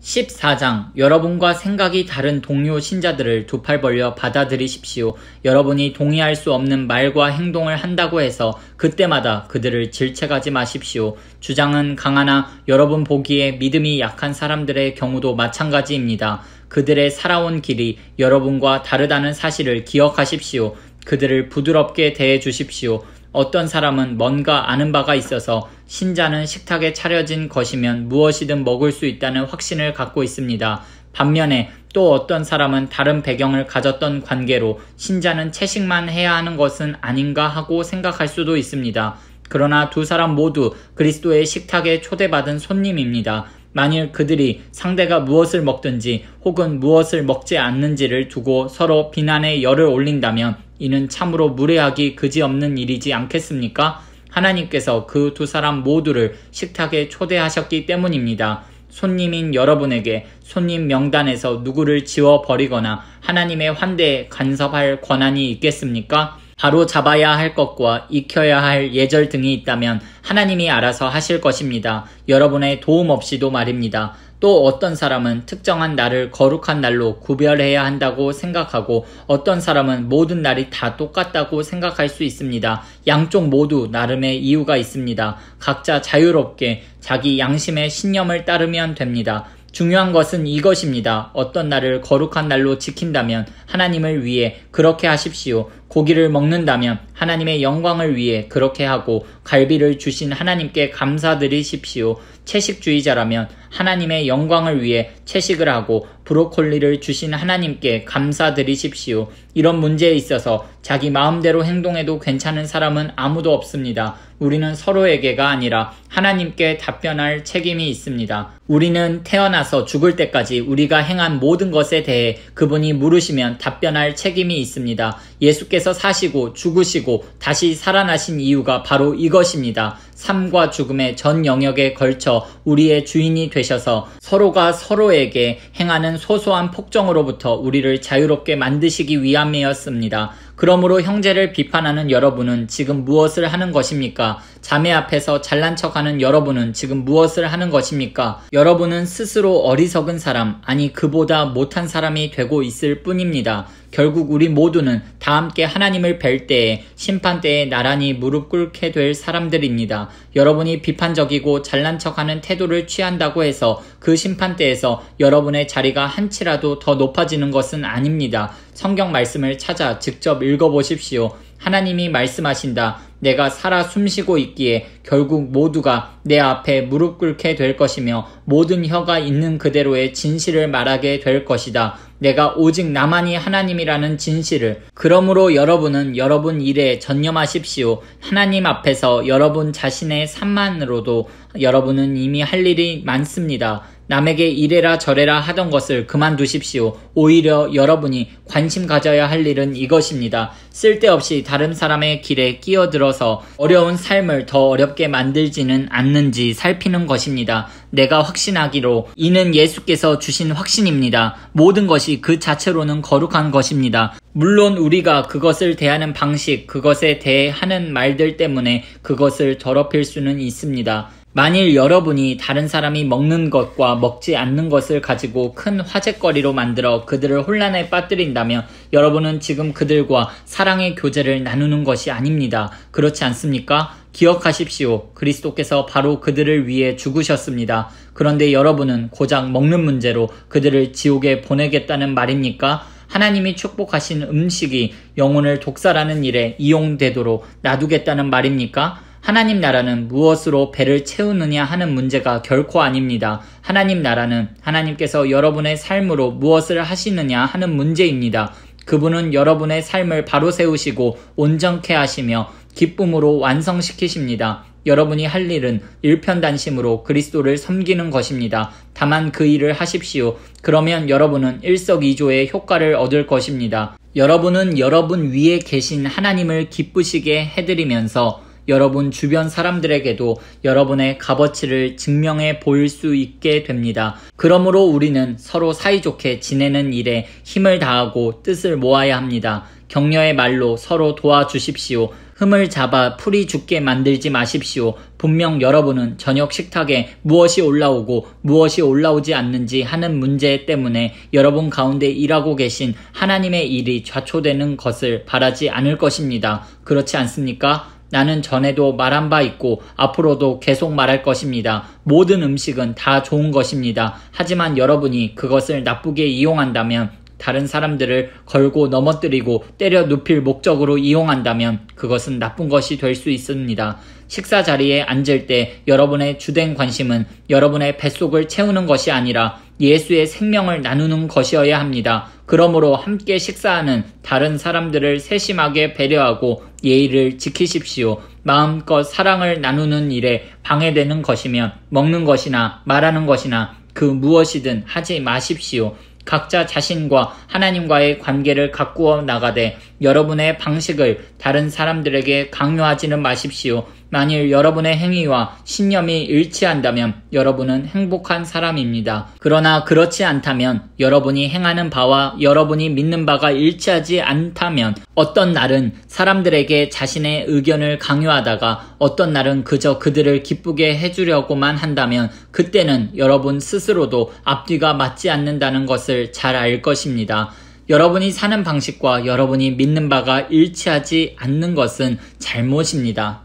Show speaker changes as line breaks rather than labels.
14장 여러분과 생각이 다른 동료 신자들을 두 팔 벌려 받아들이십시오. 여러분이 동의할 수 없는 말과 행동을 한다고 해서 그때마다 그들을 질책하지 마십시오. 주장은 강하나 여러분 보기에 믿음이 약한 사람들의 경우도 마찬가지입니다. 그들의 살아온 길이 여러분과 다르다는 사실을 기억하십시오. 그들을 부드럽게 대해 주십시오. 어떤 사람은 뭔가 아는 바가 있어서 신자는 식탁에 차려진 것이면 무엇이든 먹을 수 있다는 확신을 갖고 있습니다. 반면에 또 어떤 사람은 다른 배경을 가졌던 관계로 신자는 채식만 해야 하는 것은 아닌가 하고 생각할 수도 있습니다. 그러나 두 사람 모두 그리스도의 식탁에 초대받은 손님입니다. 만일 그들이 상대가 무엇을 먹든지 혹은 무엇을 먹지 않는지를 두고 서로 비난의 열을 올린다면 이는 참으로 무례하기 그지없는 일이지 않겠습니까? 하나님께서 그 두 사람 모두를 식탁에 초대하셨기 때문입니다. 손님인 여러분에게 손님 명단에서 누구를 지워버리거나 하나님의 환대에 간섭할 권한이 있겠습니까? 바로 잡아야 할 것과 익혀야 할 예절 등이 있다면 하나님이 알아서 하실 것입니다. 여러분의 도움 없이도 말입니다. 또 어떤 사람은 특정한 날을 거룩한 날로 구별해야 한다고 생각하고 어떤 사람은 모든 날이 다 똑같다고 생각할 수 있습니다. 양쪽 모두 나름의 이유가 있습니다. 각자 자유롭게 자기 양심의 신념을 따르면 됩니다. 중요한 것은 이것입니다. 어떤 날을 거룩한 날로 지킨다면 하나님을 위해 그렇게 하십시오. 고기를 먹는다면 하나님의 영광을 위해 그렇게 하고 갈비를 주신 하나님께 감사드리십시오. 채식주의자라면 하나님의 영광을 위해 채식을 하고 브로콜리를 주신 하나님께 감사드리십시오. 이런 문제에 있어서 자기 마음대로 행동해도 괜찮은 사람은 아무도 없습니다. 우리는 서로에게가 아니라 하나님께 답변할 책임이 있습니다. 우리는 태어나서 죽을 때까지 우리가 행한 모든 것에 대해 그분이 물으시면 답변할 책임이 있습니다. 예수께서 사시고 죽으시고 다시 살아나신 이유가 바로 이것입니다. 삶과 죽음의 전 영역에 걸쳐 우리의 주인이 되셔서 서로가 서로에게 행하는 소소한 폭정으로부터 우리를 자유롭게 만드시기 위함이었습니다. 그러므로 형제를 비판하는 여러분은 지금 무엇을 하는 것입니까? 자매 앞에서 잘난 척하는 여러분은 지금 무엇을 하는 것입니까? 여러분은 스스로 어리석은 사람, 아니 그보다 못한 사람이 되고 있을 뿐입니다. 결국 우리 모두는 다 함께 하나님을 뵐 때에 심판대에 나란히 무릎 꿇게 될 사람들입니다. 여러분이 비판적이고 잘난 척하는 태도를 취한다고 해서 그 심판대에서 여러분의 자리가 한치라도 더 높아지는 것은 아닙니다. 성경 말씀을 찾아 직접 읽어보십시오. 하나님이 말씀하신다. 내가 살아 숨쉬고 있기에 결국 모두가 내 앞에 무릎 꿇게 될 것이며 모든 혀가 있는 그대로의 진실을 말하게 될 것이다. 내가 오직 나만이 하나님이라는 진실을. 그러므로 여러분은 여러분 일에 전념하십시오. 하나님 앞에서 여러분 자신의 삶만으로도 여러분은 이미 할 일이 많습니다. 남에게 이래라 저래라 하던 것을 그만두십시오. 오히려 여러분이 관심 가져야 할 일은 이것입니다. 쓸데없이 다른 사람의 길에 끼어들어서 어려운 삶을 더 어렵게 만들지는 않는지 살피는 것입니다. 내가 확신하기로 이는 예수께서 주신 확신입니다. 모든 것이 그 자체로는 거룩한 것입니다. 물론 우리가 그것을 대하는 방식, 그것에 대해 하는 말들 때문에 그것을 더럽힐 수는 있습니다. 만일 여러분이 다른 사람이 먹는 것과 먹지 않는 것을 가지고 큰 화제거리로 만들어 그들을 혼란에 빠뜨린다면 여러분은 지금 그들과 사랑의 교제를 나누는 것이 아닙니다. 그렇지 않습니까? 기억하십시오. 그리스도께서 바로 그들을 위해 죽으셨습니다. 그런데 여러분은 고작 먹는 문제로 그들을 지옥에 보내겠다는 말입니까? 하나님이 축복하신 음식이 영혼을 독살하는 일에 이용되도록 놔두겠다는 말입니까? 하나님 나라는 무엇으로 배를 채우느냐 하는 문제가 결코 아닙니다. 하나님 나라는 하나님께서 여러분의 삶으로 무엇을 하시느냐 하는 문제입니다. 그분은 여러분의 삶을 바로 세우시고 온전케 하시며 기쁨으로 완성시키십니다. 여러분이 할 일은 일편단심으로 그리스도를 섬기는 것입니다. 다만 그 일을 하십시오. 그러면 여러분은 일석이조의 효과를 얻을 것입니다. 여러분은 여러분 위에 계신 하나님을 기쁘시게 해드리면서 여러분 주변 사람들에게도 여러분의 값어치를 증명해 보일 수 있게 됩니다. 그러므로 우리는 서로 사이좋게 지내는 일에 힘을 다하고 뜻을 모아야 합니다. 격려의 말로 서로 도와주십시오. 흠을 잡아 풀이 죽게 만들지 마십시오. 분명 여러분은 저녁 식탁에 무엇이 올라오고 무엇이 올라오지 않는지 하는 문제 때문에 여러분 가운데 일하고 계신 하나님의 일이 좌초되는 것을 바라지 않을 것입니다. 그렇지 않습니까? 나는 전에도 말한 바 있고 앞으로도 계속 말할 것입니다. 모든 음식은 다 좋은 것입니다. 하지만 여러분이 그것을 나쁘게 이용한다면, 다른 사람들을 걸고 넘어뜨리고 때려 눕힐 목적으로 이용한다면 그것은 나쁜 것이 될 수 있습니다. 식사 자리에 앉을 때 여러분의 주된 관심은 여러분의 뱃속을 채우는 것이 아니라 예수의 생명을 나누는 것이어야 합니다. 그러므로 함께 식사하는 다른 사람들을 세심하게 배려하고 예의를 지키십시오. 마음껏 사랑을 나누는 일에 방해되는 것이면 먹는 것이나 말하는 것이나 그 무엇이든 하지 마십시오. 각자 자신과 하나님과의 관계를 가꾸어 나가되 여러분의 방식을 다른 사람들에게 강요하지는 마십시오. 만일 여러분의 행위와 신념이 일치한다면 여러분은 행복한 사람입니다. 그러나 그렇지 않다면, 여러분이 행하는 바와 여러분이 믿는 바가 일치하지 않다면, 어떤 날은 사람들에게 자신의 의견을 강요하다가 어떤 날은 그저 그들을 기쁘게 해주려고만 한다면 그때는 여러분 스스로도 앞뒤가 맞지 않는다는 것을 잘 알 것입니다. 여러분이 사는 방식과 여러분이 믿는 바가 일치하지 않는 것은 잘못입니다.